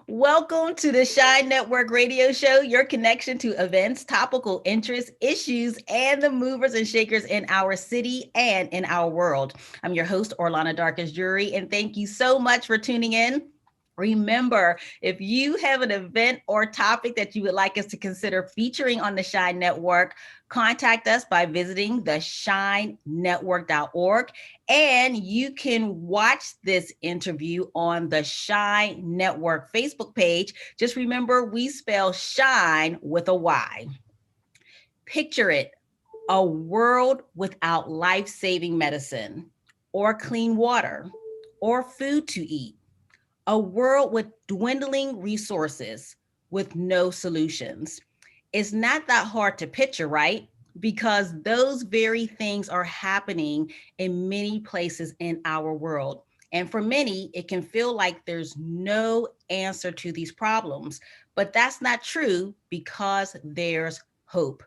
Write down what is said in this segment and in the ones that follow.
Welcome to the Shine Network Radio Show, your connection to events, topical interests, issues, and the movers and shakers in our city and in our world. I'm your host, Orlana Darkes Jury, and thank you so much for tuning in. Remember, if you have an event or topic that you would like us to consider featuring on the Shine Network, contact us by visiting theshinenetwork.org. And you can watch this interview on the Shine Network Facebook page. Just remember, we spell shine with a Y. Picture it, a world without life-saving medicine or clean water or food to eat. A world with dwindling resources with no solutions. It's not that hard to picture, right? Because those very things are happening in many places in our world. And for many, it can feel like there's no answer to these problems, but that's not true because there's hope.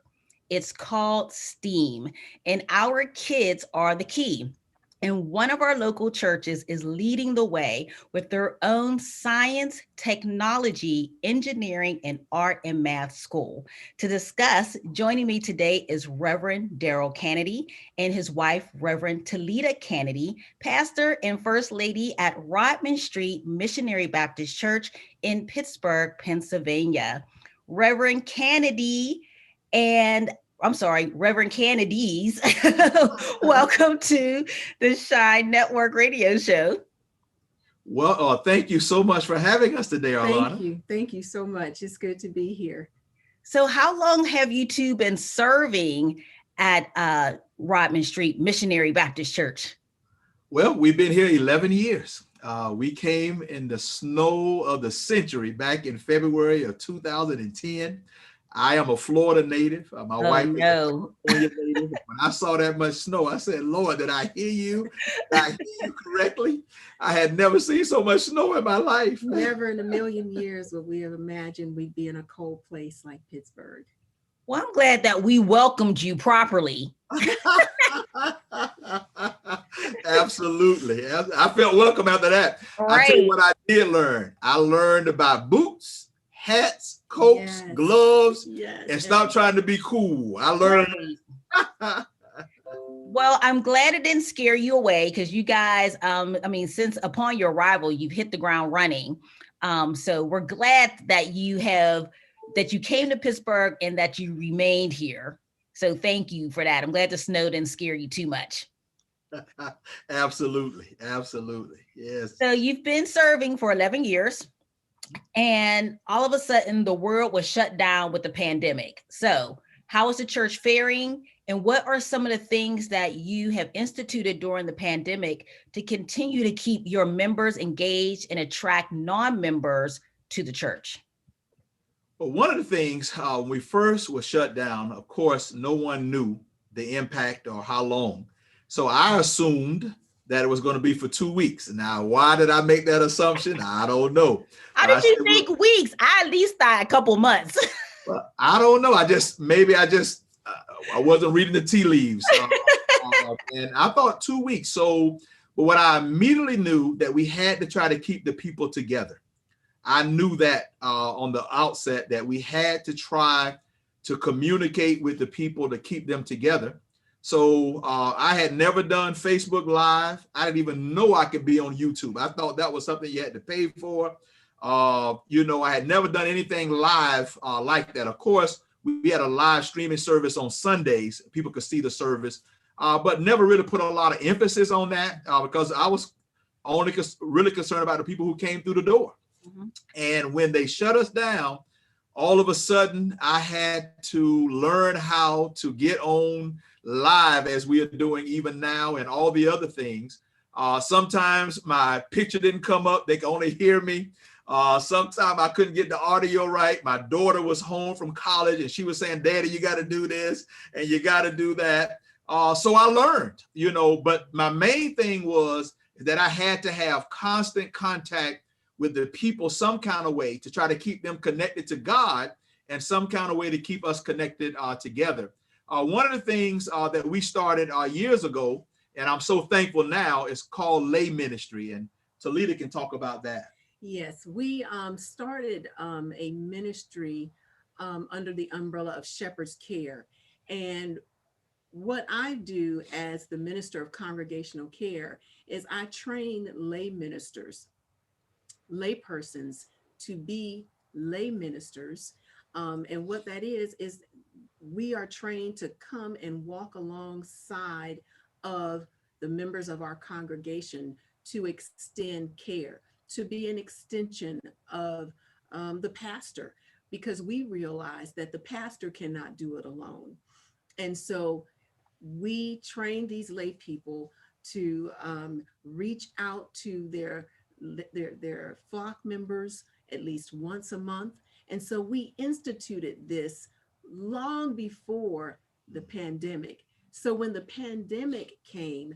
It's called STEAM, and our kids are the key. And one of our local churches is leading the way with their own science, technology, engineering, and art and math school. To discuss, joining me today is Reverend Darryl Canady and his wife, Reverend Talita Canady, pastor and first lady at Rodman Street Missionary Baptist Church in Pittsburgh, Pennsylvania. Reverend Canady and Reverend Canadies. Welcome to the Shine Network Radio Show. Well, thank you so much for having us today, Arlana. Thank you. Thank you so much. It's good to be here. So how long have you two been serving at Rodman Street Missionary Baptist Church? Well, we've been here 11 years. We came in the snow of the century back in February of 2010. I am a Florida native. My wife is a California native. When I saw that much snow, I said, Lord, did I hear you? Did I hear you correctly? I had never seen so much snow in my life. Never in a million years would we have imagined we'd be in a cold place like Pittsburgh. Well, I'm glad that we welcomed you properly. Absolutely. I felt welcome after that. Right. I tell you what I did learn. I learned about boots, hats, coats, gloves, and stop trying to be cool. I learned. Right. Well, I'm glad it didn't scare you away because you guys, since upon your arrival, you've hit the ground running. So we're glad that you came to Pittsburgh and that you remained here. So thank you for that. I'm glad the snow didn't scare you too much. Absolutely. Absolutely. Yes. So you've been serving for 11 years. And all of a sudden, the world was shut down with the pandemic. So how is the church faring? And what are some of the things that you have instituted during the pandemic to continue to keep your members engaged and attract non-members to the church? Well, one of the things when we first were shut down, of course, no one knew the impact or how long. So I assumed that it was going to be for 2 weeks. Now, why did I make that assumption? I don't know. How did you think weeks? I at least thought a couple months. Well, I don't know. I wasn't reading the tea leaves. And I thought 2 weeks. But what I immediately knew that we had to try to keep the people together. I knew that on the outset that we had to try to communicate with the people to keep them together. So I had never done Facebook Live. I didn't even know I could be on YouTube. I thought that was something you had to pay for. I had never done anything live like that. Of course, we had a live streaming service on Sundays. People could see the service, but never really put a lot of emphasis on that because I was only really concerned about the people who came through the door. Mm-hmm. And when they shut us down, all of a sudden I had to learn how to get on live as we are doing even now and all the other things. Sometimes my picture didn't come up. They could only hear me. Sometimes I couldn't get the audio right. My daughter was home from college and she was saying, Daddy, you got to do this and you got to do that. So I learned, but my main thing was that I had to have constant contact with the people some kind of way to try to keep them connected to God and some kind of way to keep us connected together. One of the things that we started years ago, and I'm so thankful now, is called lay ministry. And Talita can talk about that. Yes, we started a ministry under the umbrella of Shepherd's Care. And what I do as the minister of congregational care is I train lay ministers, lay persons to be lay ministers. And what that is we are trained to come and walk alongside of the members of our congregation to extend care, to be an extension of the pastor, because we realize that the pastor cannot do it alone. And so we train these lay people to reach out to their flock members at least once a month. And so we instituted this long before the pandemic. So when the pandemic came,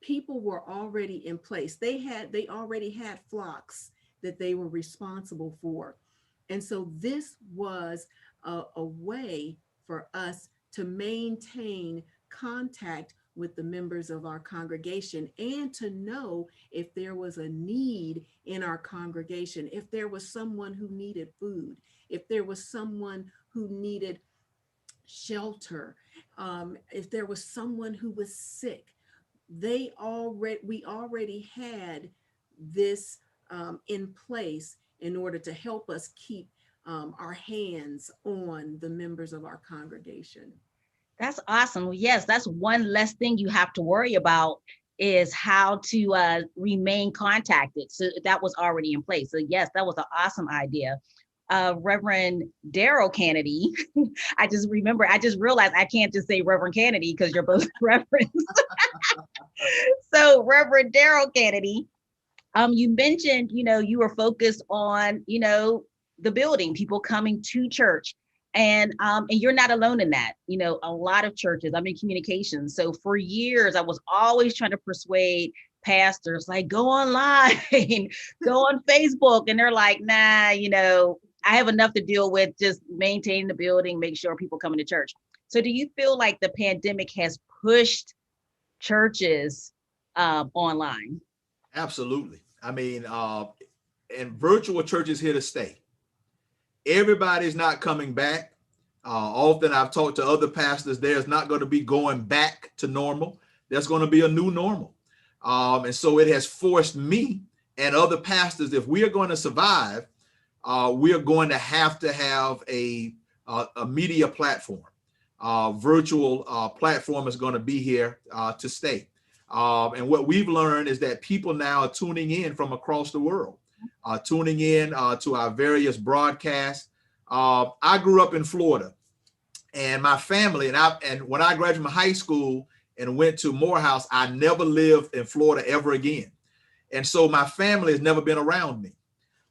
people were already in place. They already had flocks that they were responsible for. And so this was a way for us to maintain contact with the members of our congregation and to know if there was a need in our congregation, if there was someone who needed food, if there was someone who needed shelter, if there was someone who was sick. We already had this in place in order to help us keep our hands on the members of our congregation. That's awesome. Well, yes, that's one less thing you have to worry about is how to remain contacted. So that was already in place. So yes, that was an awesome idea. Reverend Darryl Canady. I just realized I can't just say Reverend Canady because you're both reverends. So Reverend Darryl Canady, you mentioned, you were focused on, the building, people coming to church. And you're not alone in that. A lot of churches, I'm in communications. So for years, I was always trying to persuade pastors, like, go online, go on Facebook. And they're like, nah, I have enough to deal with, just maintaining the building, make sure people coming to church. So do you feel like the pandemic has pushed churches online? Absolutely. I mean, and virtual church is here to stay. Everybody's not coming back. Often I've talked to other pastors, there's not going to be going back to normal. There's going to be a new normal. And so it has forced me and other pastors, if we are going to survive, we are going to have a media platform. Virtual platform is going to be here to stay. And what we've learned is that people now are tuning in from across the world, tuning in to our various broadcasts. I grew up in Florida, and my family and when I graduated from high school and went to Morehouse, I never lived in Florida ever again. And so my family has never been around me.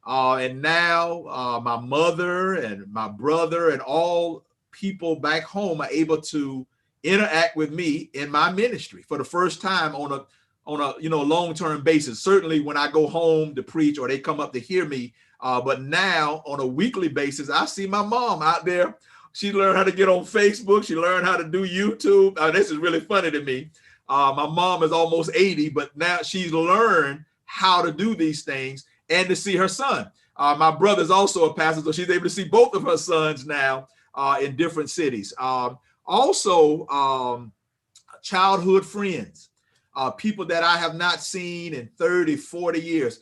And now my mother and my brother and all people back home are able to interact with me in my ministry for the first time on a long-term basis. Certainly when I go home to preach or they come up to hear me, but now on a weekly basis, I see my mom out there. She learned how to get on Facebook. She learned how to do YouTube. This is really funny to me. My mom is almost 80, but now she's learned how to do these things and to see her son. My brother's also a pastor, so she's able to see both of her sons now in different cities. Also, childhood friends, people that I have not seen in 30, 40 years,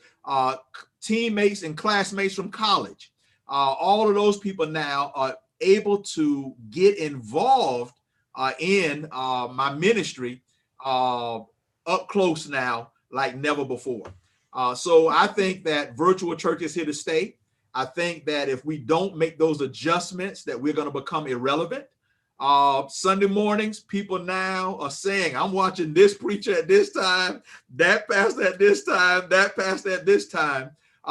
teammates and classmates from college. All of those people now are able to get involved in my ministry up close now like never before. So I think that virtual church is here to stay. I think that if we don't make those adjustments, that we're going to become irrelevant. Sunday mornings, people now are saying, I'm watching this preacher at this time, that pastor at this time, that pastor at this time.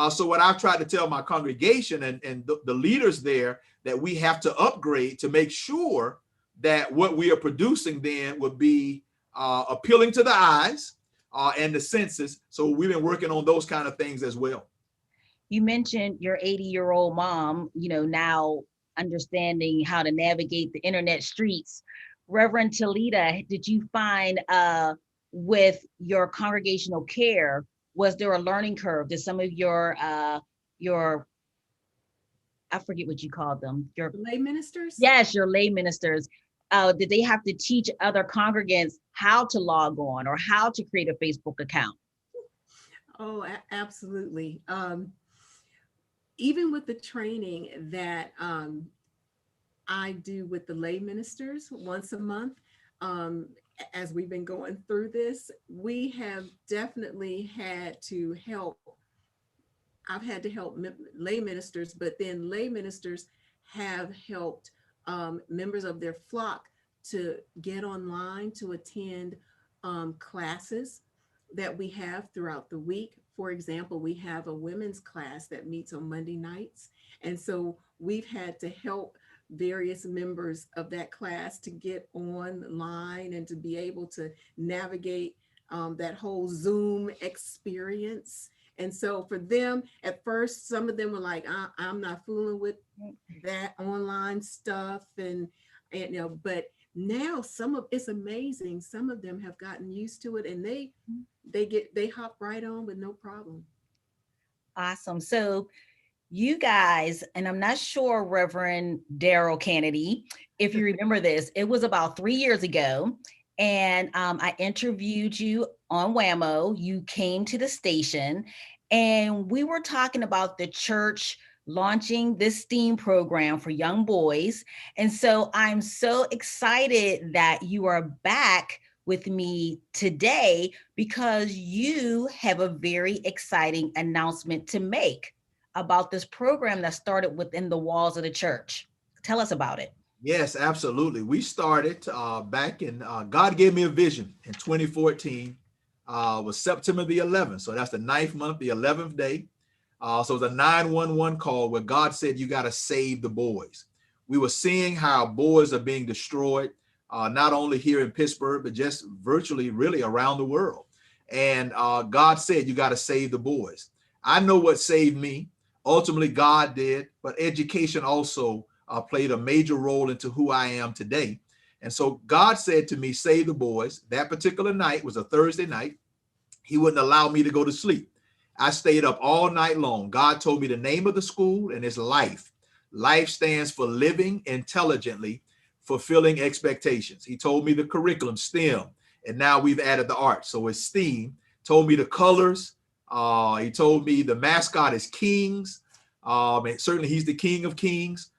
So what I've tried to tell my congregation and the leaders there, that we have to upgrade to make sure that what we are producing then would be appealing to the eyes and the senses. So we've been working on those kind of things as well. You mentioned your 80-year-old mom, now understanding how to navigate the internet streets. Reverend Talita, did you find with your congregational care, Was there a learning curve? Did some of your I forget what you called them, your Lay ministers? yes, your lay ministers, did they have to teach other congregants how to log on or how to create a Facebook account? Oh, absolutely. Even with the training that I do with the lay ministers once a month, um, as we've been going through this, we have definitely had to help. I've had to help lay ministers, but then lay ministers have helped members of their flock to get online to attend classes that we have throughout the week. For example, we have a women's class that meets on Monday nights. And so we've had to help various members of that class to get online and to be able to navigate that whole Zoom experience. And so for them, at first, some of them were like, I'm not fooling with that online stuff. And but now some of it's amazing. Some of them have gotten used to it and they hop right on with no problem. Awesome. So you guys, and I'm not sure, Reverend Darryl Canady, if you remember this, it was about 3 years ago. And I interviewed you on Whammo. You came to the station and we were talking about the church launching this STEAM program for young boys. And so I'm so excited that you are back with me today because you have a very exciting announcement to make about this program that started within the walls of the church. Tell us about it. Yes, absolutely. We started back in, God gave me a vision in 2014, was September the 11th. So that's the 9th month, the 11th day. So it was a 911 call where God said, you got to save the boys. We were seeing how boys are being destroyed, not only here in Pittsburgh, but just virtually really around the world. And God said, you got to save the boys. I know what saved me. Ultimately, God did, but education also played a major role into who I am today. And so God said to me, save the boys. That particular night was a Thursday night. He wouldn't allow me to go to sleep. I stayed up all night long. God told me the name of the school and it's life. Life stands for living intelligently, fulfilling expectations. He told me the curriculum, STEM, and now we've added the arts. So it's STEAM. Told me the colors. He told me the mascot is Kings. And certainly he's the King of Kings.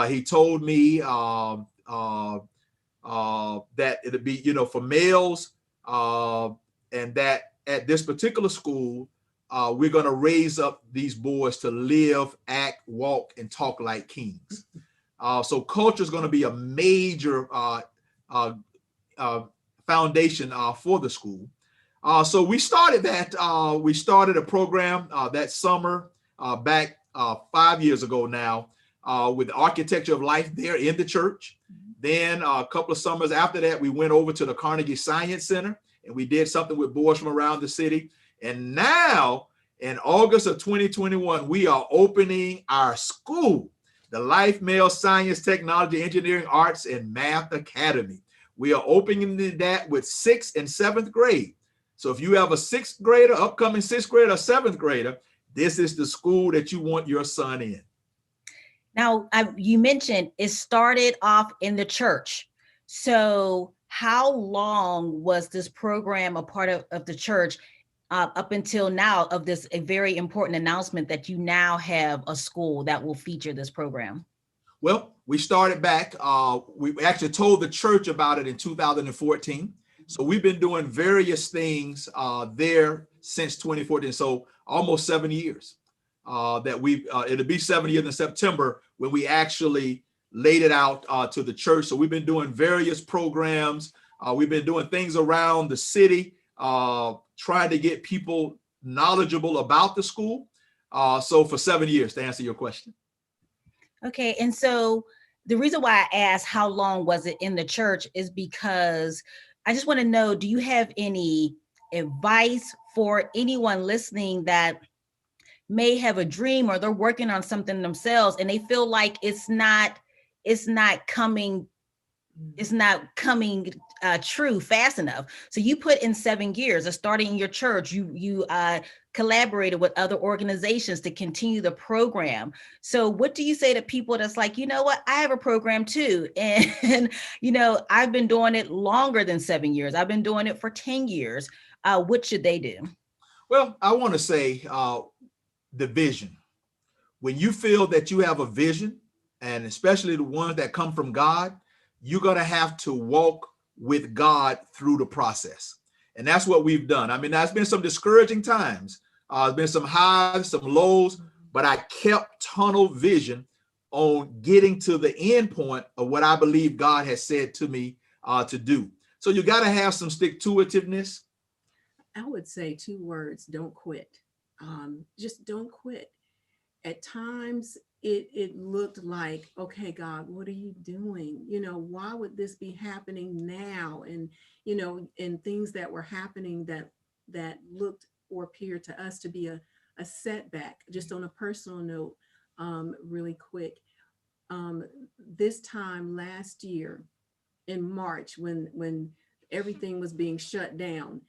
He told me that it'd be, for males, and that at this particular school, we're going to raise up these boys to live, act, walk, and talk like kings. So culture is going to be a major foundation for the school. So we started that. We started a program that summer back 5 years ago now with the Architecture of Life there in the church. Then a couple of summers after that, we went over to the Carnegie Science Center and we did something with boys from around the city. And now in August of 2021, we are opening our school, the Life Male Science, Technology, Engineering, Arts, and Math Academy. We are opening that with 6th and 7th grade. So if you have a 6th grader, upcoming 6th grader, or 7th grader, this is the school that you want your son in. Now, you mentioned it started off in the church. So how long was this program a part of the church up until now of this a very important announcement that you now have a school that will feature this program? Well, we started back. We actually told the church about it in 2014. So we've been doing various things there since 2014. So almost 7 years that it'll be 7 years in September when we actually laid it out to the church. So we've been doing various programs. We've been doing things around the city, trying to get people knowledgeable about the school. So for 7 years, to answer your question. Okay. And so the reason why I asked how long was it in the church is because I just want to know, do you have any advice for anyone listening that may have a dream or they're working on something themselves and they feel like it's not coming true fast enough. So you put in 7 years of starting your church. You collaborated with other organizations to continue the program. So what do you say to people that's like, you know what, I have a program too, and I've been doing it longer than 7 years. I've been doing it for 10 years. What should they do? Well, I want to say the vision. When you feel that you have a vision, and especially the ones that come from God, you're going to have to walk with God through the process. And that's what we've done. I mean, there's been some discouraging times. There's been some highs, some lows, but I kept tunnel vision on getting to the end point of what I believe God has said to me to do. So you got to have some stick-to-itiveness. I would say 2 words: don't quit. Just don't quit. At times it looked like, okay, God, what are you doing? Why would this be happening now? And and things that were happening that looked or appeared to us to be a setback. Just on a personal note, really quick, this time last year in March, when everything was being shut down,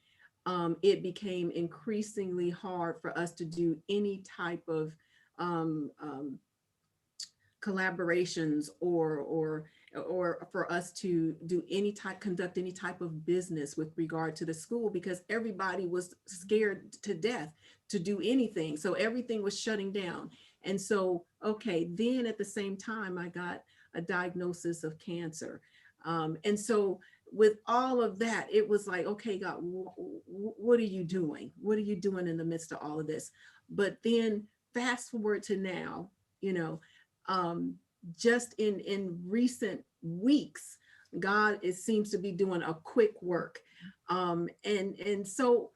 it became increasingly hard for us to do any type of collaborations or for us to conduct any type of business with regard to the school, because everybody was scared to death to do anything. So everything was shutting down. And so, okay, then at the same time, I got a diagnosis of cancer. And so with all of that, it was like, okay, God, what are you doing? What are you doing in the midst of all of this? But then fast forward to now, just in recent weeks, God seems to be doing a quick work. And so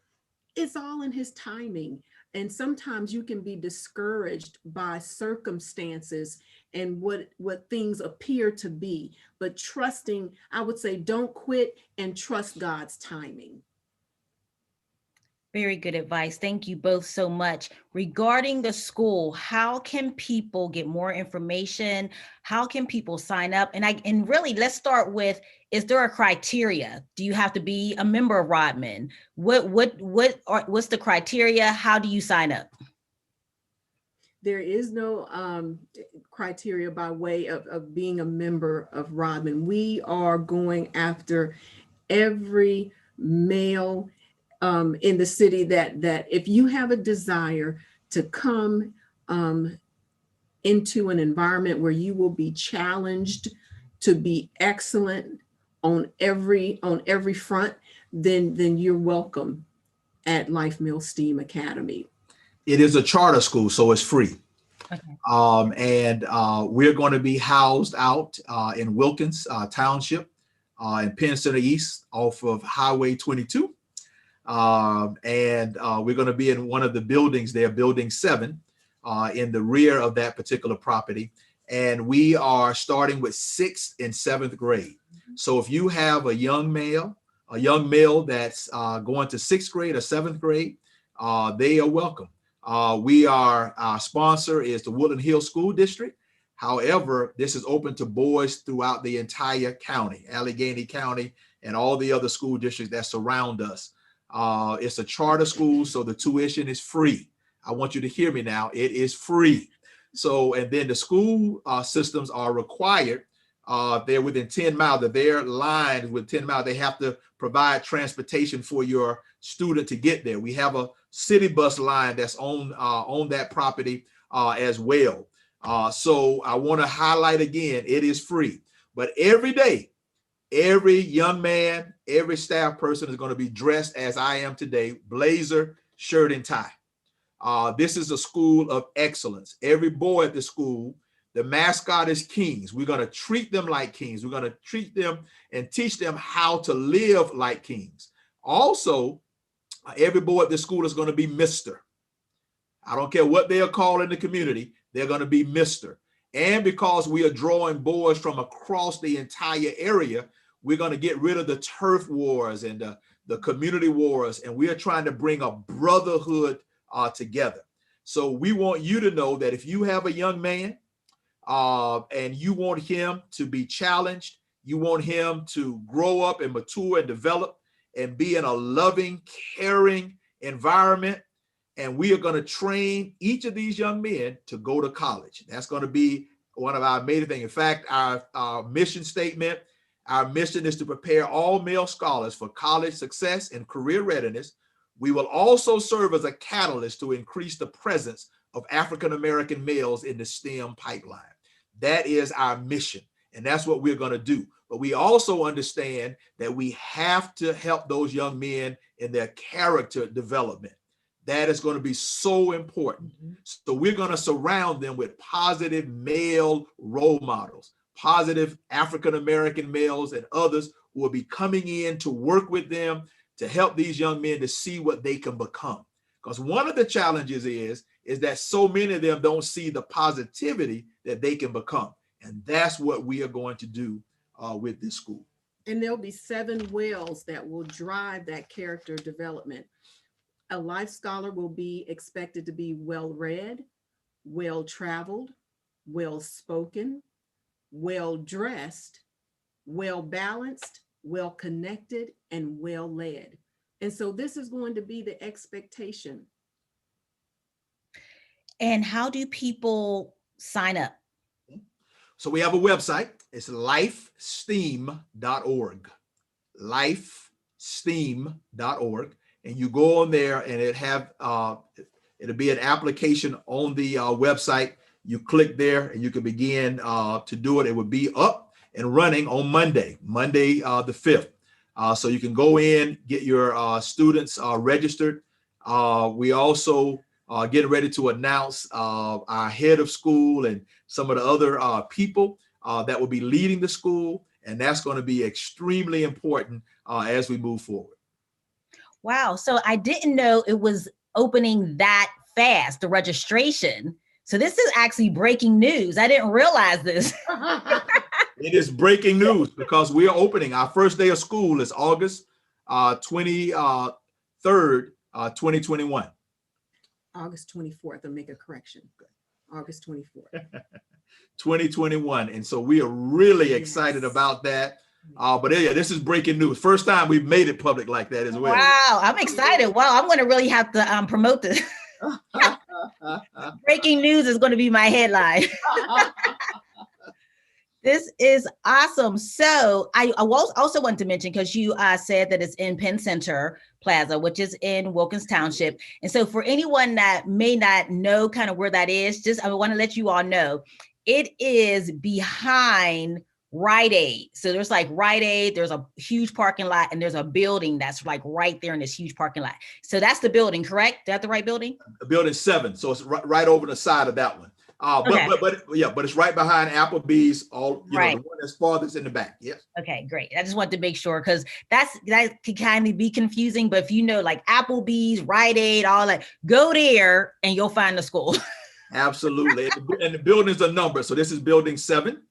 it's all in his timing. And sometimes you can be discouraged by circumstances and what things appear to be, but trusting, I would say, don't quit and trust God's timing. Very good advice. Thank you both so much. Regarding the school, how can people get more information? How can people sign up? And really, let's start with, is there a criteria? Do you have to be a member of Rodman? What's the criteria? How do you sign up? There is no criteria by way of being a member of Rodman. We are going after every male in the city that if you have a desire to come into an environment where you will be challenged to be excellent on every front, then you're welcome at Life Mill STEAM Academy. It is a charter school, so it's free. Okay. And we're going to be housed out in Wilkins Township in Penn Center East off of Highway 22. And we're going to be in one of the buildings there, Building 7, in the rear of that particular property. And we are starting with 6th and 7th grade. So if you have a young male that's going to 6th grade or 7th grade, they are welcome. Our sponsor is the Woodland Hills School District. However, this is open to boys throughout the entire county, Allegheny County, and all the other school districts that surround us. It's a charter school, so the tuition is free. I want you to hear me now. It is free. So, and then the school systems are required. They're within 10 miles. They're lined with 10 miles. They have to provide transportation for your student to get there. We have a city bus line that's on that property as well. So I want to highlight again, it is free. But every day, every young man, every staff person is going to be dressed as I am today, blazer, shirt, and tie. This is a school of excellence. Every boy at the school, the mascot is kings. We're going to treat them like kings. We're going to treat them and teach them how to live like kings. Also, every boy at the school is going to be Mr. I don't care what they are called in the community, they're going to be Mr. And because we are drawing boys from across the entire area, we're going to get rid of the turf wars and the community wars, and we are trying to bring a brotherhood together. So we want you to know that if you have a young man and you want him to be challenged, You want him to grow up and mature and develop and be in a loving, caring environment. And we are going to train each of these young men to go to college. That's going to be one of our major things. In fact, our mission statement, our mission is to prepare all male scholars for college success and career readiness. We will also serve as a catalyst to increase the presence of African-American males in the STEM pipeline. That is our mission, and that's what we're going to do. But we also understand that we have to help those young men in their character development. That is going to be so important. So we're going to surround them with positive male role models, positive African-American males and others who will be coming in to work with them to help these young men to see what they can become. Because one of the challenges is that so many of them don't see the positivity that they can become. And that's what we are going to do with this school. And there'll be 7 wells that will drive that character development. A life scholar will be expected to be well-read, well-traveled, well-spoken, well-dressed, well-balanced, well-connected, and well-led. And so this is going to be the expectation. And how do people sign up? So we have a website. It's lifesteam.org. Lifesteam.org. And you go on there and it'll be an application on the website. You click there and you can begin to do it. It will be up and running on Monday the 5th. So you can go in, get your students registered. We also getting ready to announce our head of school and some of the other people that will be leading the school. And that's going to be extremely important as we move forward. Wow. So I didn't know it was opening that fast, the registration. So this is actually breaking news. I didn't realize this. It is breaking news because we are opening. Our first day of school is August 23rd, 2021. August 24th, I'll make a correction. August 24th. 2021. And so we are really excited about that. But yeah, this is breaking news. First time we've made it public like that as well. Wow, I'm excited. Wow, I'm going to really have to promote this. Breaking news is going to be my headline. This is awesome. So I also want to mention, because you said that it's in Penn Center Plaza, which is in Wilkins Township. And so for anyone that may not know kind of where that is, I want to let you all know, it is behind Rite Aid. So there's like Rite Aid, there's a huge parking lot, and there's a building that's like right there in this huge parking lot. So that's the building, correct? Is that the right building? Building 7. So it's right over the side of that one. Okay. But it's right behind Applebee's, Right. The one that's farthest in the back. Yes. Okay, great. I just wanted to make sure, because that can kind of be confusing. But if you know, like Applebee's, Rite Aid, all that, go there and you'll find the school. Absolutely. And the buildings are numbered. So this is building 7.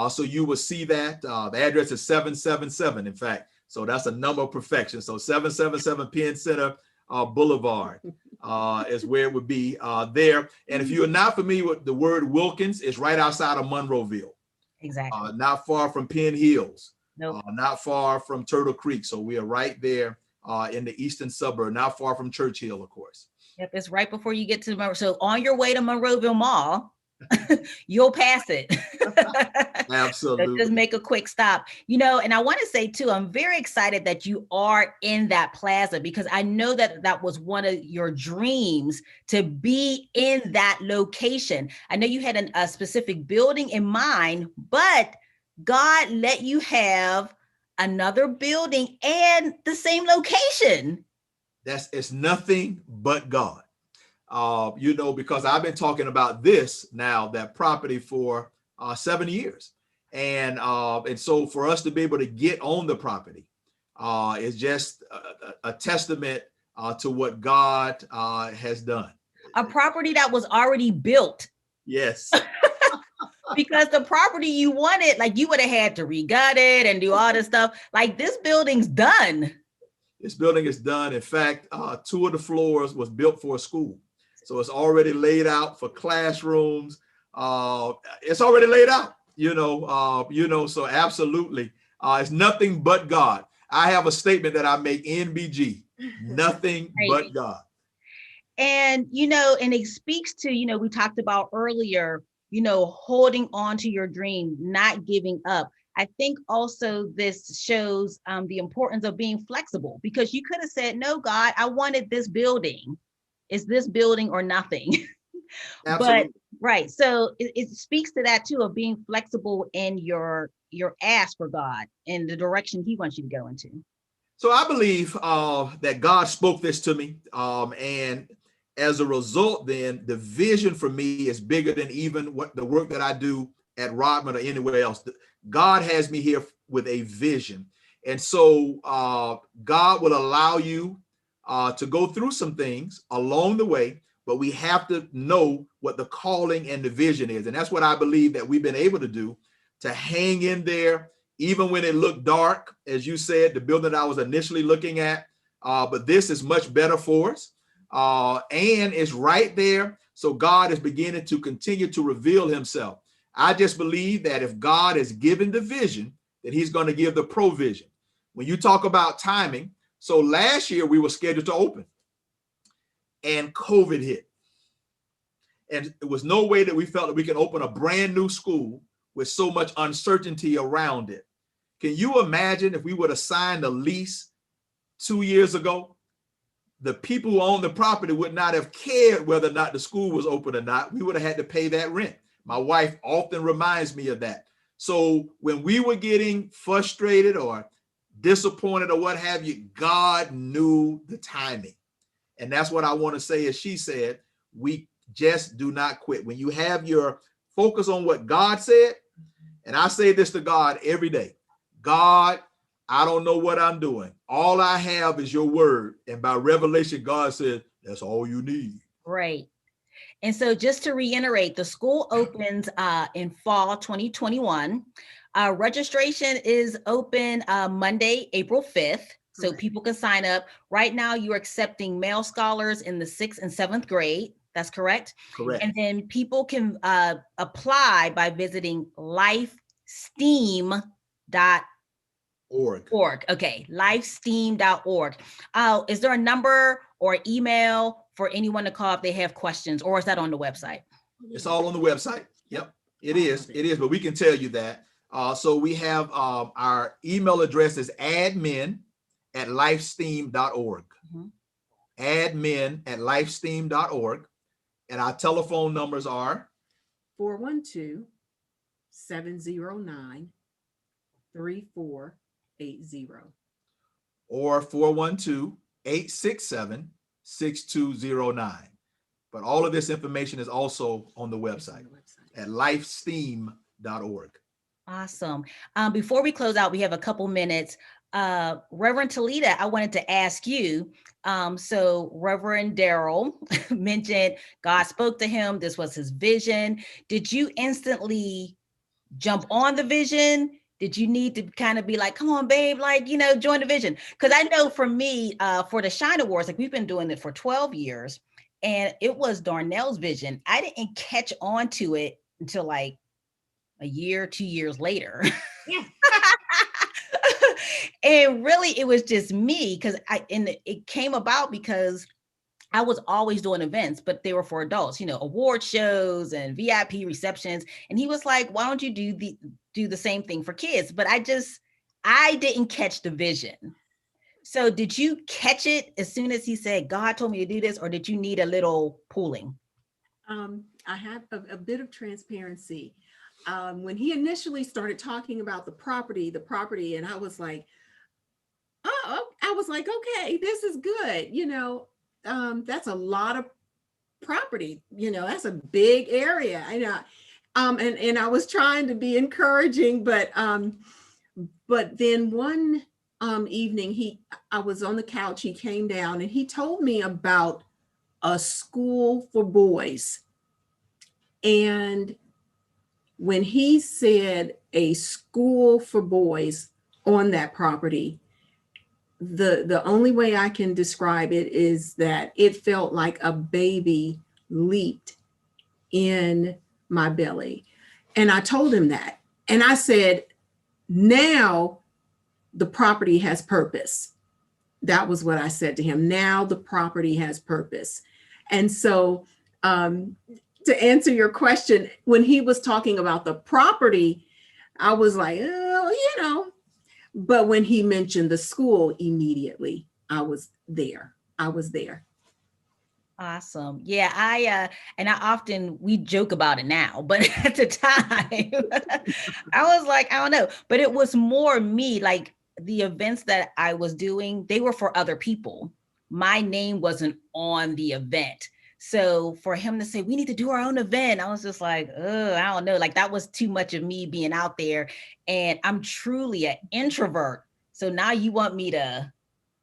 So you will see that the address is 777, in fact. So that's a number of perfection. So 777 Penn Center Boulevard is where it would be there. And if you're not familiar with the word Wilkins, it's right outside of Monroeville. Exactly. Not far from Penn Hills. Nope. Not far from Turtle Creek. So we are right there in the eastern suburb, not far from Churchill, of course. Yep, it's right before you get to Monroe. So on your way to Monroeville Mall, you'll pass it. Absolutely. So just make a quick stop. And I want to say too, I'm very excited that you are in that plaza, because I know that was one of your dreams, to be in that location. I know you had a specific building in mind, but God let you have another building and the same location. It's nothing but God. Because I've been talking about this now, that property, for 7 years. And so for us to be able to get on the property is just a testament to what God has done. A property that was already built. Yes. Because the property you wanted, like, you would have had to re-gut it and do all this stuff. Like, this building's done. This building is done. In fact, 2 of the floors was built for a school. So it's already laid out for classrooms. It's already laid out. So absolutely. It's nothing but God. I have a statement that I make, NBG, nothing but God. And, and it speaks to, we talked about earlier, holding on to your dream, not giving up. I think also this shows the importance of being flexible, because you could have said, no, God, I wanted this building. It's this building or nothing. But right. So it speaks to that too, of being flexible in your ask for God and the direction he wants you to go into. So I believe that God spoke this to me. And as a result, then the vision for me is bigger than even what the work that I do at Rodman or anywhere else. God has me here with a vision. And so God will allow you to go through some things along the way, but we have to know what the calling and the vision is. And that's what I believe that we've been able to do, to hang in there, even when it looked dark, as you said, the building I was initially looking at, but this is much better for us. And it's right there. So God is beginning to continue to reveal himself. I just believe that if God has given the vision, that he's going to give the provision. When you talk about timing, so last year we were scheduled to open and COVID hit. And there was no way that we felt that we can open a brand new school with so much uncertainty around it. Can you imagine if we would have signed a lease 2 years ago? The people who own the property would not have cared whether or not the school was open or not. We would have had to pay that rent. My wife often reminds me of that. So when we were getting frustrated or disappointed or what have you, God knew the timing. And that's what I want to say, as she said, we just do not quit. When you have your focus on what God said, and I say this to God every day, God, I don't know what I'm doing. All I have is your word. And by revelation, God said, that's all you need. Right. And so just to reiterate, the school opens in fall 2021. Registration is open Monday, April 5th. So people can sign up. Right now, you're accepting male scholars in the 6th and 7th grade. That's correct? Correct. And then people can apply by visiting lifesteam.org. Okay, lifesteam.org. Is there a number or email for anyone to call if they have questions, or is that on the website? It's all on the website. Yep, it is. It is, but we can tell you that. So we have our email address is admin@lifesteam.org. Admin@lifesteam.org. And our telephone numbers are 412-709-3480 or 412-867-6209. But all of this information is also on the website at lifesteam.org. Awesome. Before we close out, we have a couple minutes. Reverend Talita, I wanted to ask you, so Reverend Darryl mentioned God spoke to him. This was his vision. Did you instantly jump on the vision? Did you need to kind of be like, come on, babe, like, join the vision? Because I know for me, for the Shine Awards, like we've been doing it for 12 years, and it was Darnell's vision. I didn't catch on to it until like a year, 2 years later. And really, it was just me, because it came about because I was always doing events, but they were for adults, award shows and VIP receptions. And he was like, why don't you do the same thing for kids? But I didn't catch the vision. So did you catch it as soon as he said, God told me to do this, or did you need a little pulling? I have a bit of transparency. When he initially started talking about the property, and I was like, okay, this is good. That's a lot of property. That's a big area. I know. And I was trying to be encouraging, but then one evening I was on the couch, he came down and he told me about a school for boys. And when he said a school for boys on that property, the only way I can describe it is that it felt like a baby leaped in my belly. And I told him that. And I said, now the property has purpose. That was what I said to him. Now the property has purpose. And so, to answer your question, when he was talking about the property, I was like, oh. But when he mentioned the school, immediately I was there. Awesome. Yeah, we joke about it now, but at the time I was like, I don't know, but it was more me, like the events that I was doing, they were for other people. My name wasn't on the event. So for him to say, we need to do our own event, I was just like, oh, I don't know. Like that was too much of me being out there. And I'm truly an introvert. So now you want me to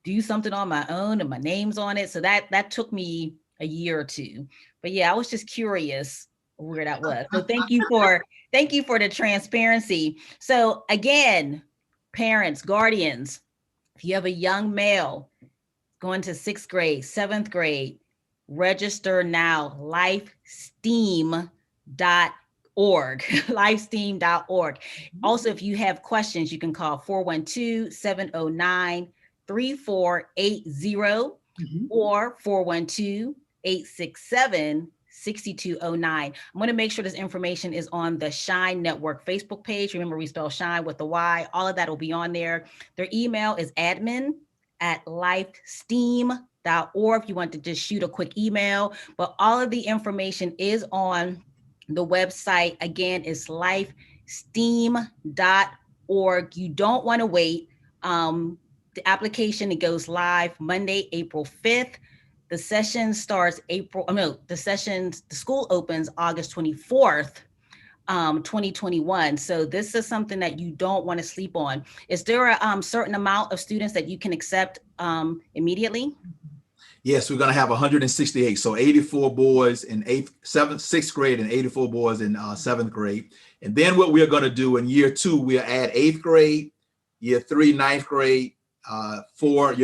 do something on my own and my name's on it. So that took me a year or two. But yeah, I was just curious where that was. So thank you for the transparency. So again, parents, guardians, if you have a young male going to 6th grade, 7th grade, register now, lifesteam.org, lifesteam.org. Also, if you have questions, you can call 412-709-3480 or 412-867-6209. I'm going to make sure this information is on the Shine Network Facebook page. Remember, we spell Shine with the Y. All of that will be on there. Their email is admin@lifesteam.org if you want to just shoot a quick email. But all of the information is on the website. Again, it's lifesteam.org. You don't want to wait. The application, it goes live Monday, April 5th. The session starts the school opens August 24th, 2021. So this is something that you don't want to sleep on. Is there a certain amount of students that you can accept immediately? Yes, we're going to have 168. So 84 boys in 6th grade and 84 boys in 7th grade. And then what we're going to do in year 2, we'll add 8th grade, year 3, 9th grade, 4,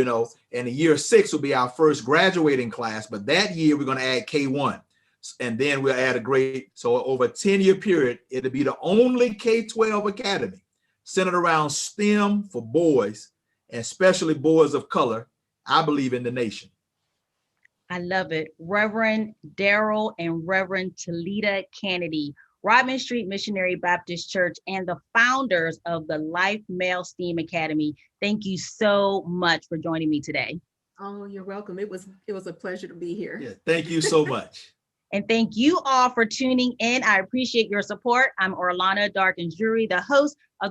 and in year 6 will be our first graduating class. But that year we're going to add K1. And then we'll add a grade. So over a 10-year period, it'll be the only K-12 academy centered around STEM for boys, and especially boys of color, I believe, in the nation. I love it. Reverend Darryl and Reverend Talita Canady, Rodman Street Missionary Baptist Church, and the founders of the Life Male STEAM Academy. Thank you so much for joining me today. Oh, you're welcome. It was a pleasure to be here. Yeah, thank you so much. And thank you all for tuning in. I appreciate your support. I'm Orlana Darkins-Drury, the host of the